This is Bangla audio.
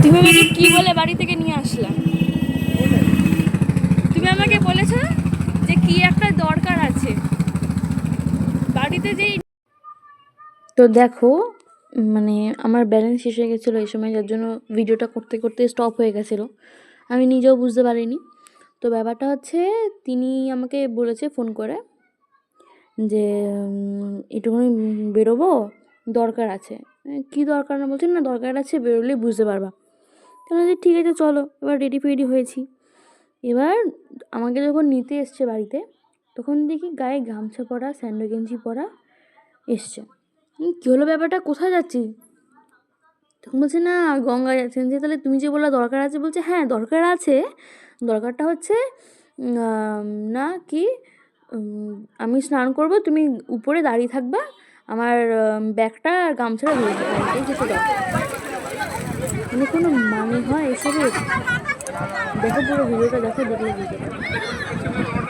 তুমি আমাকে কি বলে বাড়ি থেকে নিয়ে আসলা? তুমি আমাকে বলেছো যে কি একটা দরকার আছে বাড়িতে যেই। তো দেখো, মানে আমার ব্যালেন্স শেষ হয়ে গেছিলো এই সময়, যার জন্য ভিডিওটা করতে করতে স্টপ হয়ে গেছিলো, আমি নিজেও বুঝতে পারিনি। তো ব্যাপারটা হচ্ছে, তিনি আমাকে বলেছে ফোন করে যে একটুখানি বেরোবো, দরকার আছে। কী দরকার না বলছেন, না দরকার আছে, বেরোলেই বুঝতে পারবা। তাহলে ঠিক আছে চলো, এবার রেডি ফেডি হয়েছি। এবার আমাকে যখন নিতে এসছে বাড়িতে, তখন দেখি গায়ে গামছা পরা, স্যান্ডো গেঞ্জি পরা এসছে। কী হলো ব্যাপারটা, কোথায় যাচ্ছি? তখন বলছে না গঙ্গা যাচ্ছেন। যে তাহলে তুমি যে বললা দরকার আছে, বলছে হ্যাঁ দরকার আছে, দরকারটা হচ্ছে না কি, আমি স্নান করব, তুমি উপরে দাঁড়িয়ে থাকবা, আমার ব্যাগটা আর গামছাটা ধরে দেবো, এটাই হচ্ছে দরকার। মানে কোনো মানে হয় এসবের? দেখো পুরো ভিডিওটা দেখো, দেখলে বুঝতে পারবে।